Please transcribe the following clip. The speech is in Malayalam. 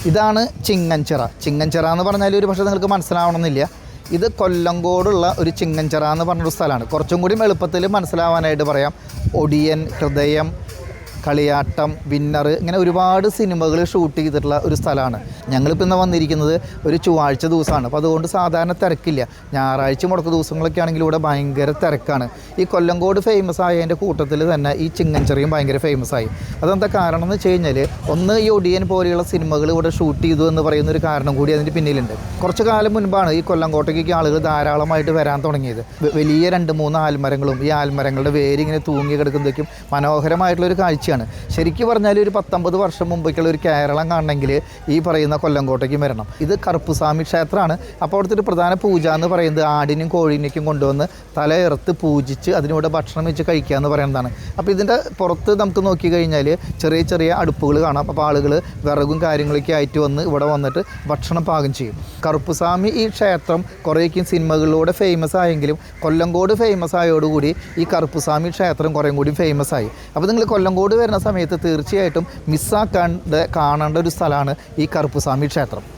ഇതാണ് ചിങ്ങഞ്ചിറ. ചിങ്ങഞ്ചിറ എന്ന് പറഞ്ഞാൽ ഒരു പക്ഷേ നിങ്ങൾക്ക് മനസ്സിലാവണമെന്നില്ല. ഇത് കൊല്ലങ്കോടുള്ള ഒരു ചിങ്ങഞ്ചിറ എന്ന് പറഞ്ഞൊരു സ്ഥലമാണ്. കുറച്ചും കൂടി എളുപ്പത്തിൽ മനസ്സിലാവാനായിട്ട് പറയാം. ഒടിയൻ, ഹൃദയം, കളിയാട്ടം, വിന്നർ, ഇങ്ങനെ ഒരുപാട് സിനിമകൾ ഷൂട്ട് ചെയ്തിട്ടുള്ള ഒരു സ്ഥലമാണ്. ഞങ്ങളിപ്പോൾ ഇന്ന് വന്നിരിക്കുന്നത് ഒരു ചൊവ്വാഴ്ച ദിവസമാണ്. അപ്പോൾ അതുകൊണ്ട് സാധാരണ തിരക്കില്ല. ഞായറാഴ്ച മുടക്ക ദിവസങ്ങളൊക്കെ ആണെങ്കിൽ ഇവിടെ ഭയങ്കര തിരക്കാണ്. ഈ കൊല്ലങ്കോട് ഫേമസ് ആയതിൻ്റെ കൂട്ടത്തിൽ തന്നെ ഈ ചിങ്ങഞ്ചിറയും ഭയങ്കര ഫേമസ് ആയി. അതെന്താ കാരണം എന്ന് വെച്ച് കഴിഞ്ഞാൽ, ഒന്ന് ഈ ഒടിയൻ പോലെയുള്ള സിനിമകൾ ഇവിടെ ഷൂട്ട് ചെയ്തു എന്ന് പറയുന്ന ഒരു കാരണം കൂടി അതിൻ്റെ പിന്നിലുണ്ട്. കുറച്ച് കാലം മുൻപാണ് ഈ കൊല്ലങ്കോട്ടേക്ക് ആളുകൾ ധാരാളമായിട്ട് വരാൻ തുടങ്ങിയത്. വലിയ 2-3 ആൽമരങ്ങളും ഈ ആൽമരങ്ങളുടെ വേരിങ്ങനെ തൂങ്ങി കിടക്കുന്നതൊക്കെയും മനോഹരമായിട്ടുള്ളൊരു കാഴ്ചയാണ്. ശരിക്കും പറഞ്ഞാൽ ഒരു 19 വർഷം മുമ്പൊക്കെയുള്ള ഒരു കേരളം കാണണമെങ്കിൽ ഈ പറയുന്ന കൊല്ലങ്കോട്ടേക്ക് വരണം. ഇത് കറുപ്പുസ്വാമി ക്ഷേത്രമാണ്. അപ്പോൾ അവിടുത്തെ ഒരു പ്രധാന പൂജ എന്ന് പറയുന്നത് ആടിനും കോഴീനേക്കും കൊണ്ടുവന്ന് തലയിറത്ത് പൂജിച്ച് അതിനോട് ഭക്ഷണം വെച്ച് കഴിക്കുക എന്ന് പറയുന്നതാണ്. അപ്പോൾ ഇതിൻ്റെ പുറത്ത് നമുക്ക് നോക്കി കഴിഞ്ഞാൽ ചെറിയ ചെറിയ അടുപ്പുകൾ കാണാം. അപ്പോൾ ആളുകൾ വിറകും കാര്യങ്ങളൊക്കെ ആയിട്ട് വന്ന് ഇവിടെ വന്നിട്ട് ഭക്ഷണം പാകം ചെയ്യും. കറുപ്പുസ്വാമി ഈ ക്ഷേത്രം കുറേക്കും സിനിമകളിലൂടെ ഫേമസ് ആയെങ്കിലും കൊല്ലങ്കോട് ഫേമസ് ആയതോടുകൂടി ഈ കറുപ്പുസ്വാമി ക്ഷേത്രം കുറേ കൂടി ഫേമസ് ആയി. അപ്പോൾ നിങ്ങൾ കൊല്ലങ്കോട് വരുന്ന സമയത്ത് തീർച്ചയായിട്ടും മിസ്സാക്കാണ്ട് കാണേണ്ട ഒരു സ്ഥലമാണ് ഈ കറുപ്പുസ്വാമി ക്ഷേത്രം.